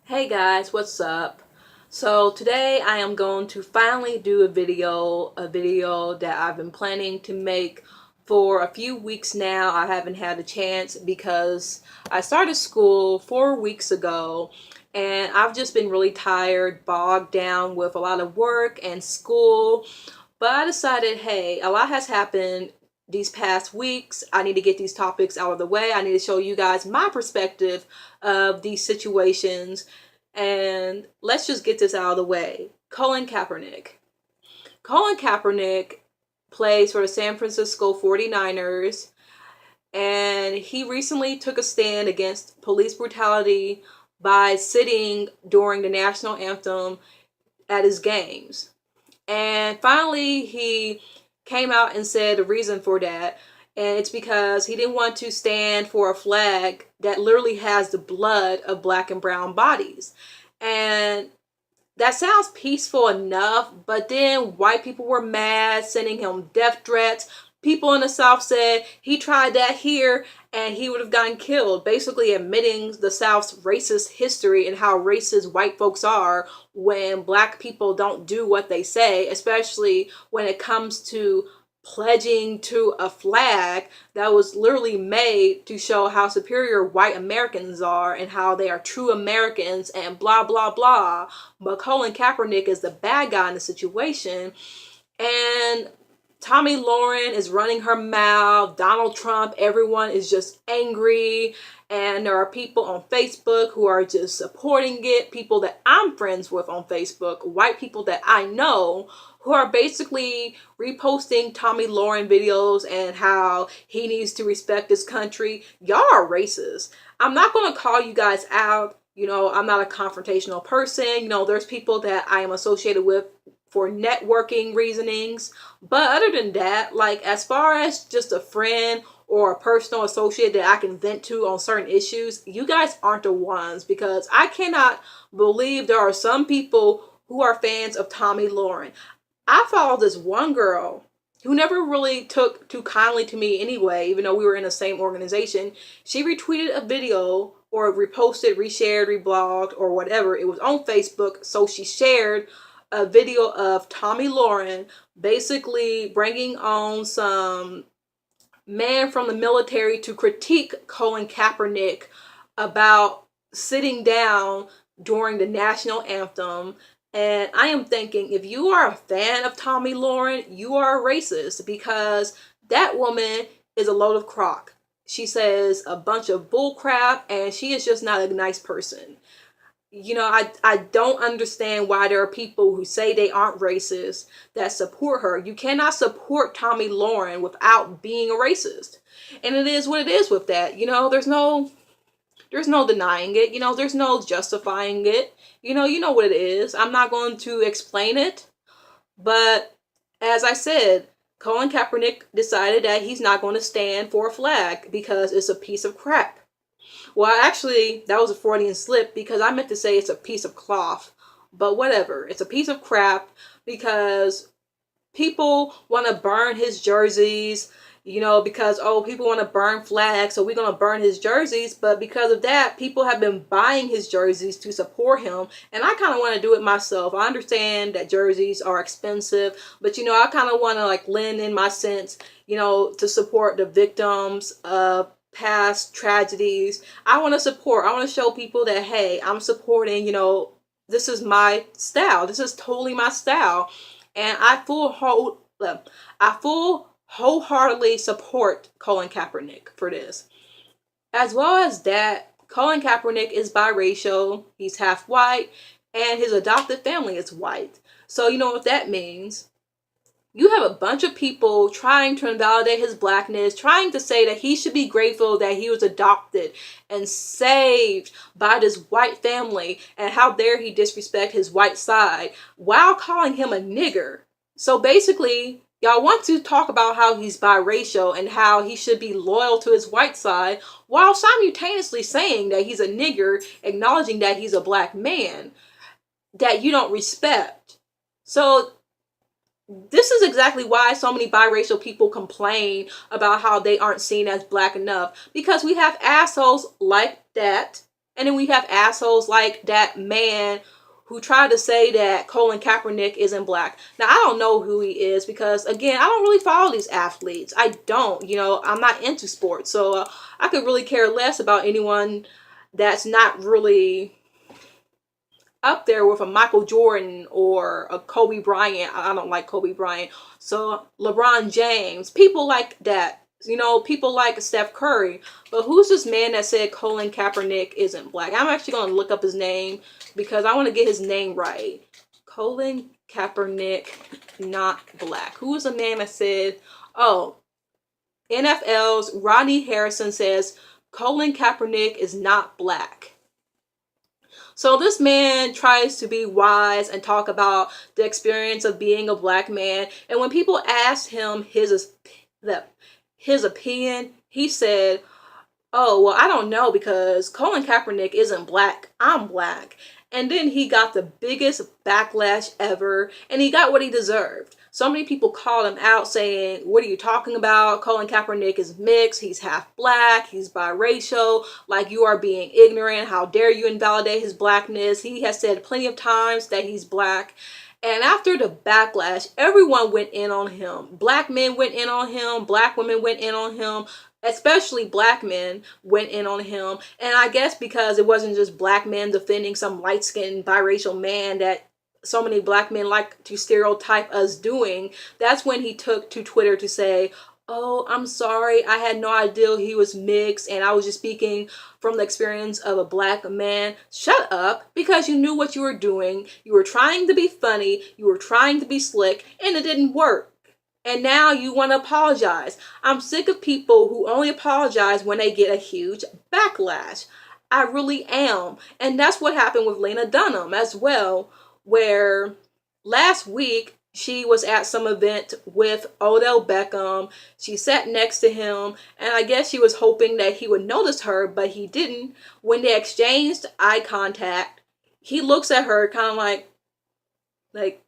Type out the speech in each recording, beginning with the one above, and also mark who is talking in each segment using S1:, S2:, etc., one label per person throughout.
S1: Hey guys, what's up? So today I am going to finally do a video that I've been planning to make for a few weeks now. I haven't had a chance because I started school 4 weeks ago and I've just been really tired, bogged down with a lot of work and school. But I decided, hey, a lot has happened these past weeks. I need to get these topics out of the way. I need to show you guys my perspective of these situations. And let's just get this out of the way. Colin Kaepernick. Colin Kaepernick plays for the San Francisco 49ers, and he recently took a stand against police brutality by sitting during the national anthem at his games. And finally, he came out and said the reason for that. And it's because he didn't want to stand for a flag that literally has the blood of black and brown bodies. And that sounds peaceful enough, but then white people were mad, sending him death threats. People in the South said he tried that here and he would have gotten killed, basically admitting the South's racist history and how racist white folks are when black people don't do what they say, especially when it comes to pledging to a flag that was literally made to show how superior white Americans are and how they are true Americans and blah, blah, blah. But Colin Kaepernick is the bad guy in the situation. And Tommy Lauren is running her mouth. Donald Trump, everyone is just angry. And there are people on Facebook who are just supporting it. People that I'm friends with on Facebook, white people that I know, who are basically reposting Tommy Lauren videos and how he needs to respect his country. Y'all are racist. I'm not going to call you guys out. I'm not a confrontational person. There's people that I am associated with for networking reasonings. But other than that, like as far as just a friend or a personal associate that I can vent to on certain issues, you guys aren't the ones, because I cannot believe there are some people who are fans of Tommy Lauren. I follow this one girl who never really took too kindly to me anyway, even though we were in the same organization. She retweeted a video or reposted, reshared, reblogged, or whatever. It was on Facebook, so she shared a video of Tommy Lauren basically bringing on some man from the military to critique Colin Kaepernick about sitting down during the national anthem. And I am thinking, if you are a fan of Tommy Lauren, you are a racist, because that woman is a load of crock. She says a bunch of bull crap and she is just not a nice person. I don't understand why there are people who say they aren't racist that support her. You cannot support Tommy Lauren without being a racist. And it is what it is with that. There's no denying it. There's no justifying it. You know what it is. I'm not going to explain it. But as I said, Colin Kaepernick decided that he's not going to stand for a flag because it's a piece of crap. Well, actually, that was a Freudian slip, because I meant to say it's a piece of cloth. But whatever. It's a piece of crap because people want to burn his jerseys, because, people want to burn flags, so we're going to burn his jerseys. But because of that, people have been buying his jerseys to support him. And I kind of want to do it myself. I understand that jerseys are expensive, but, I kind of want to like lend in my sense, to support the victims of past tragedies. I want to show people that, hey, I'm supporting, this is my style. This is totally my style. And I wholeheartedly support Colin Kaepernick for this. As well as that, Colin Kaepernick is biracial. He's half white and his adopted family is white. So you know what that means. You have a bunch of people trying to invalidate his blackness, trying to say that he should be grateful that he was adopted and saved by this white family, and how dare he disrespect his white side while calling him a nigger. So basically, y'all want to talk about how he's biracial and how he should be loyal to his white side while simultaneously saying that he's a nigger, acknowledging that he's a black man that you don't respect. So this is exactly why so many biracial people complain about how they aren't seen as black enough, because we have assholes like that And then we have assholes like that man who tried to say that Colin Kaepernick isn't black. Now, I don't know who he is because, again, I don't really follow these athletes. I don't, I'm not into sports. So I could really care less about anyone that's not really up there with a Michael Jordan or a Kobe Bryant. I don't like Kobe Bryant. So LeBron James, people like that. People like Steph Curry. But who's this man that said Colin Kaepernick isn't black? I'm actually going to look up his name because I want to get his name right. Colin Kaepernick, not black. Who is the man that said, oh, NFL's Rodney Harrison says Colin Kaepernick is not black. So this man tries to be wise and talk about the experience of being a black man. And when people asked him his opinion, he said, oh, well, I don't know because Colin Kaepernick isn't black. I'm black. And then he got the biggest backlash ever, and he got what he deserved. So many people called him out saying, what are you talking about? Colin Kaepernick is mixed. He's half black. He's biracial. Like, you are being ignorant. How dare you invalidate his blackness? He has said plenty of times that he's black. And after the backlash, everyone went in on him. Black men went in on him. Black women went in on him. Especially black men went in on him. And I guess because it wasn't just black men defending some light-skinned biracial man that so many black men like to stereotype us doing, that's when he took to Twitter to say, oh, I'm sorry, I had no idea he was mixed and I was just speaking from the experience of a black man. Shut up, because you knew what you were doing. You were trying to be funny, you were trying to be slick, and it didn't work. And now you want to apologize. I'm sick of people who only apologize when they get a huge backlash. I really am. And that's what happened with Lena Dunham as well, where last week she was at some event with Odell Beckham. She sat next to him, and I guess she was hoping that he would notice her, but he didn't. When they exchanged eye contact, he looks at her kind of like,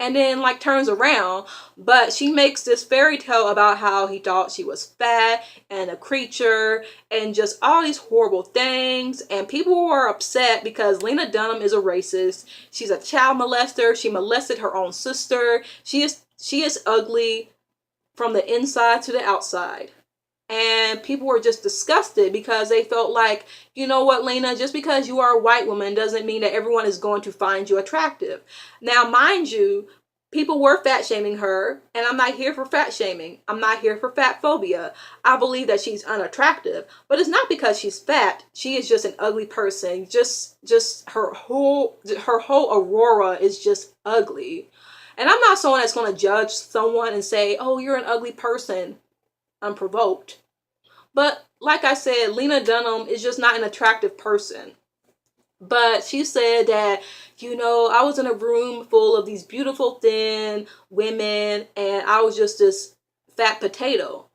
S1: and then turns around. But she makes this fairy tale about how he thought she was fat and a creature and just all these horrible things. And people were upset because Lena Dunham is a racist. She's a child molester. She molested her own sister. She is ugly from the inside to the outside. And people were just disgusted because they felt like, you know what, Lena, just because you are a white woman doesn't mean that everyone is going to find you attractive. Now, mind you, people were fat shaming her, and I'm not here for fat shaming. I'm not here for fat phobia. I believe that she's unattractive, but it's not because she's fat. She is just an ugly person. Just her whole aurora is just ugly. And I'm not someone that's going to judge someone and say, oh, you're an ugly person, unprovoked. But like I said, Lena Dunham is just not an attractive person. But she said that, I was in a room full of these beautiful, thin women, and I was just this fat potato.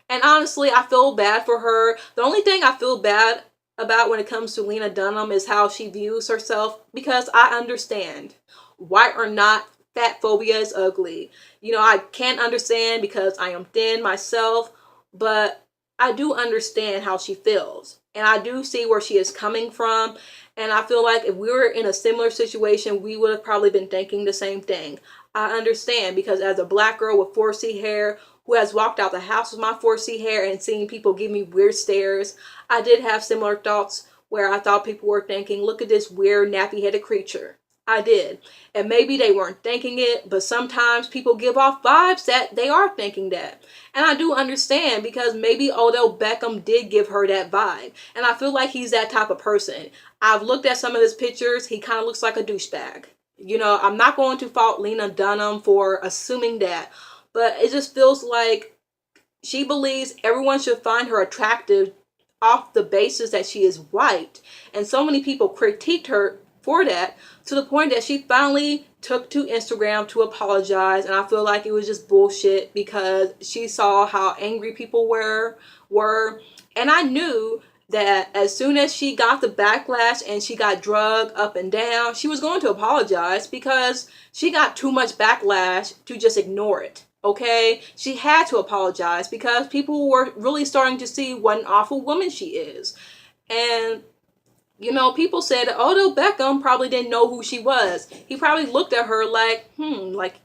S1: And honestly, I feel bad for her. The only thing I feel bad about when it comes to Lena Dunham is how she views herself, because I understand. White or not, fat phobia is ugly. I can't understand because I am thin myself, but I do understand how she feels. And I do see where she is coming from. And I feel like if we were in a similar situation, we would have probably been thinking the same thing. I understand, because as a black girl with 4C hair who has walked out the house with my 4C hair and seen people give me weird stares, I did have similar thoughts where I thought people were thinking, look at this weird nappy-headed creature. I did. And maybe they weren't thinking it, but sometimes people give off vibes that they are thinking that. And I do understand, because maybe Odell Beckham did give her that vibe. And I feel like he's that type of person. I've looked at some of his pictures. He kind of looks like a douchebag. I'm not going to fault Lena Dunham for assuming that, but it just feels like she believes everyone should find her attractive off the basis that she is white. And so many people critiqued her for that, to the point that she finally took to Instagram to apologize. And I feel like it was just bullshit, because she saw how angry people were. And I knew that as soon as she got the backlash and she got drugged up and down, she was going to apologize, because she got too much backlash to just ignore it. Okay? She had to apologize because people were really starting to see what an awful woman she is. And You know, people said Odell Beckham probably didn't know who she was. He probably looked at her like, like,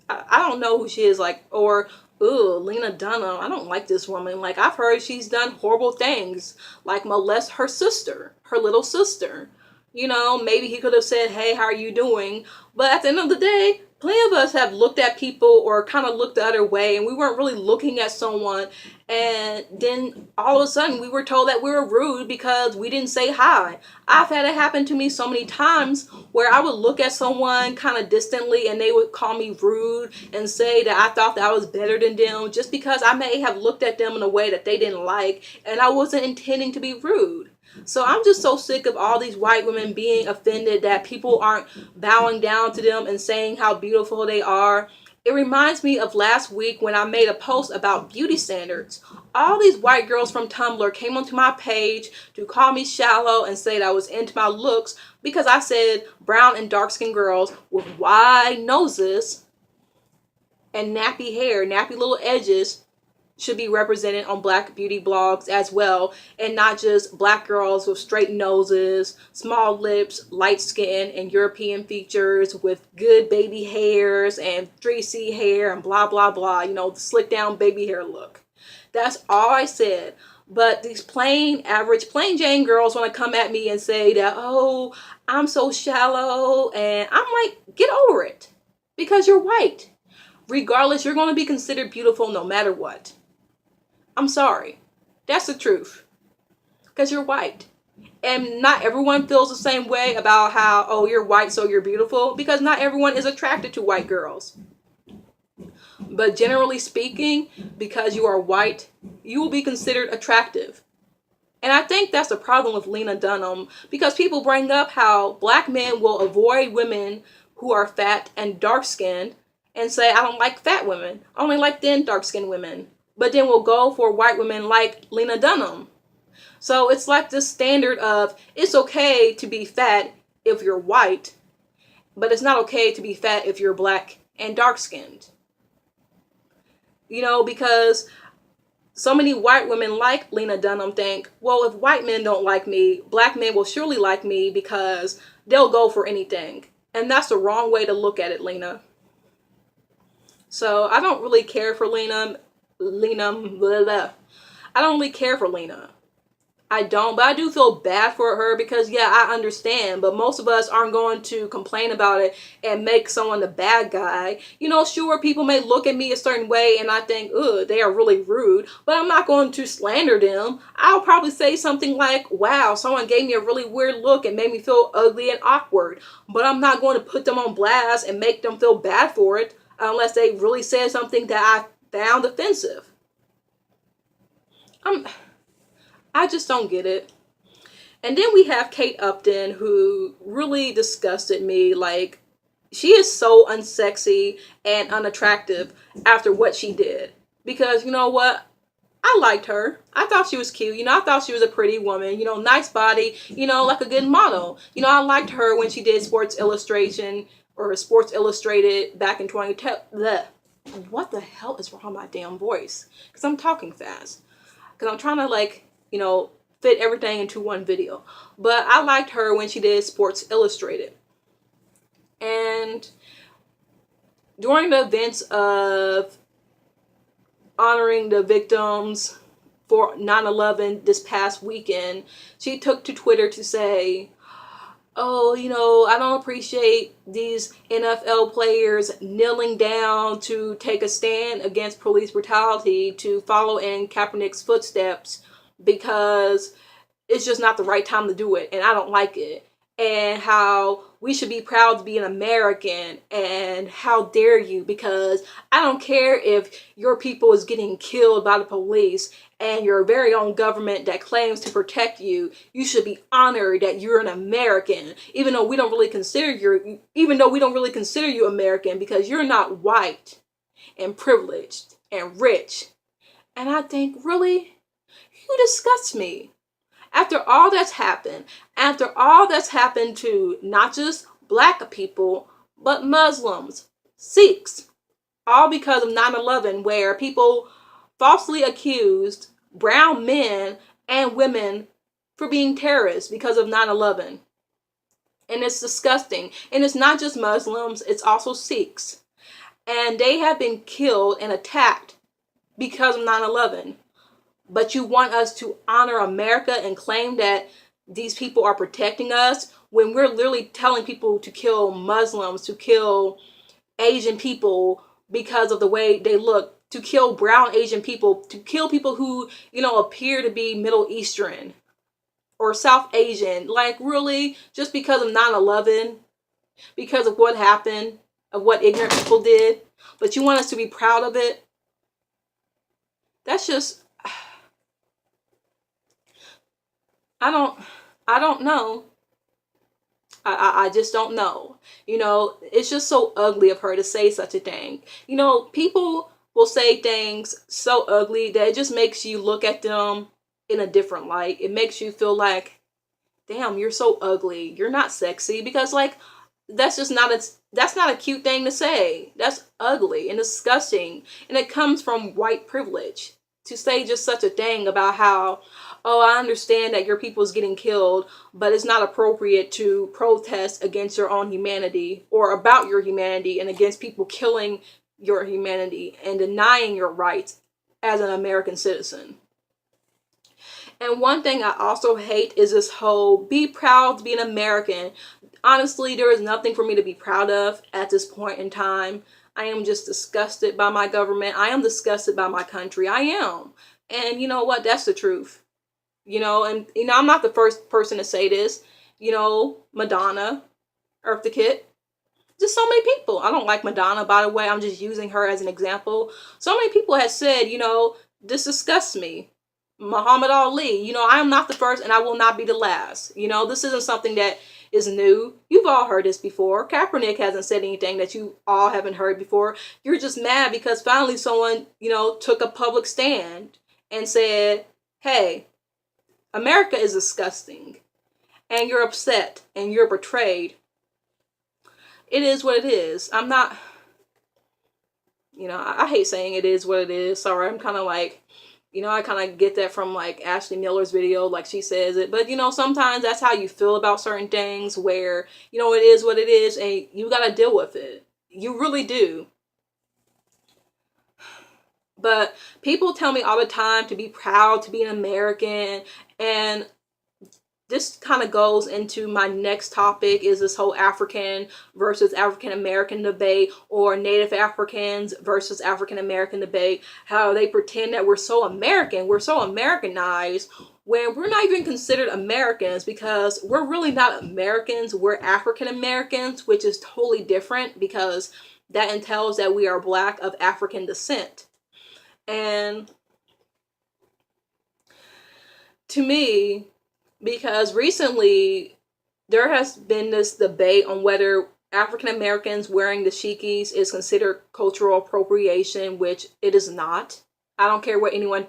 S1: I don't know who she is, like, or, ooh, Lena Dunham, I don't like this woman. Like, I've heard she's done horrible things, like molest her sister, her little sister. You know, maybe he could have said, hey, how are you doing? But at the end of the day, plenty of us have looked at people or kind of looked the other way, and we weren't really looking at someone, and then all of a sudden we were told that we were rude because we didn't say hi. I've had it happen to me so many times where I would look at someone kind of distantly and they would call me rude and say that I thought that I was better than them just because I may have looked at them in a way that they didn't like, and I wasn't intending to be rude. So I'm just so sick of all these white women being offended that people aren't bowing down to them and saying how beautiful they are. It reminds me of last week when I made a post about beauty standards. All these white girls from Tumblr came onto my page to call me shallow and say that I was into my looks because I said brown and dark skinned girls with wide noses and nappy hair, nappy little edges, should be represented on black beauty blogs as well, and not just black girls with straight noses, small lips, light skin, and European features with good baby hairs and 3C hair and blah blah blah, you know, the slick down baby hair look. That's all I said. But these plain average plain Jane girls want to come at me and say that, oh, I'm so shallow, and I'm like, get over it, because you're white. Regardless, you're going to be considered beautiful no matter what. I'm sorry. That's the truth. Because you're white. And not everyone feels the same way about how, oh, you're white, so you're beautiful. Because not everyone is attracted to white girls. But generally speaking, because you are white, you will be considered attractive. And I think that's the problem with Lena Dunham. Because people bring up how black men will avoid women who are fat and dark-skinned and say, I don't like fat women. I only like thin, dark-skinned women. But then we'll go for white women like Lena Dunham. So it's like this standard of it's okay to be fat if you're white, but it's not okay to be fat if you're black and dark-skinned. You know, because so many white women like Lena Dunham think, well, if white men don't like me, black men will surely like me because they'll go for anything. And that's the wrong way to look at it, Lena. So I don't really care for Lena. Blah, blah. I don't really care for Lena. I don't, but I do feel bad for her because, yeah, I understand, but most of us aren't going to complain about it and make someone the bad guy. You know, sure, people may look at me a certain way and I think, ugh, they are really rude, but I'm not going to slander them. I'll probably say something like, wow, someone gave me a really weird look and made me feel ugly and awkward, but I'm not going to put them on blast and make them feel bad for it unless they really said something that I found offensive. I just don't get it. And then we have Kate Upton, who really disgusted me. Like, she is so unsexy and unattractive after what she did. Because, you know what? I liked her. I thought she was cute. You know, I thought she was a pretty woman. You know, nice body. You know, like a good model. You know, I liked her when she did Sports Illustration or Sports Illustrated back in 2010. What the hell is wrong with my damn voice? Because I'm talking fast. Because I'm trying to, like, you know, fit everything into one video. But I liked her when she did Sports Illustrated. And during the events of honoring the victims for 9/11 this past weekend, she took to Twitter to say, oh, you know, I don't appreciate these NFL players kneeling down to take a stand against police brutality, to follow in Kaepernick's footsteps, because it's just not the right time to do it, and I don't like it. And how we should be proud to be an American, and how dare you, because I don't care if your people is getting killed by the police and your very own government that claims to protect you. You should be honored that you're an American, even though we don't really consider you American, because you're not white and privileged and rich. And I think, really? You disgust me. After all that's happened to not just black people, but Muslims, Sikhs, all because of 9/11, where people falsely accused brown men and women for being terrorists because of 9/11. And it's disgusting. And it's not just Muslims, it's also Sikhs. And they have been killed and attacked because of 9/11. But you want us to honor America and claim that these people are protecting us when we're literally telling people to kill Muslims, to kill Asian people because of the way they look, to kill brown Asian people, to kill people who, appear to be Middle Eastern or South Asian. Like, really? Just because of 9/11? Because of what happened, of what ignorant people did? But you want us to be proud of it? That's just, I don't know. I just don't know. It's just so ugly of her to say such a thing. People will say things so ugly that it just makes you look at them in a different light. It makes you feel like, damn, you're so ugly. You're not sexy. Because, like, that's not a cute thing to say. That's ugly and disgusting. And it comes from white privilege to say just such a thing about how, oh, I understand that your people is getting killed, but it's not appropriate to protest against your own humanity or about your humanity and against people killing your humanity and denying your rights as an American citizen. And one thing I also hate is this whole be proud to be an American. Honestly, there is nothing for me to be proud of at this point in time. I am just disgusted by my government. I am disgusted by my country. I am. And you know what? That's the truth. I'm not the first person to say this. Madonna, Eartha Kitt. Just so many people. I don't like Madonna, by the way. I'm just using her as an example. So many people have said, this disgusts me. Muhammad Ali, I am not the first and I will not be the last. This isn't something that is new. You've all heard this before. Kaepernick hasn't said anything that you all haven't heard before. You're just mad because finally someone, took a public stand and said, hey, America is disgusting. And you're upset and you're betrayed. It is what it is. I'm not, I hate saying it is what it is. Sorry, I'm kind of like, I kind of get that from like Ashley Miller's video, like she says it. But, sometimes that's how you feel about certain things where, it is what it is and you got to deal with it. You really do. But people tell me all the time to be proud to be an American. And this kind of goes into my next topic, is this whole African versus African American debate, or Native Africans versus African American debate. How they pretend that we're so American, we're so Americanized, when we're not even considered Americans, because we're really not Americans. We're African Americans, which is totally different, because that entails that we are Black of African descent. And to me, because recently there has been this debate on whether African Americans wearing dashikis is considered cultural appropriation, which it is not. I don't care what anyone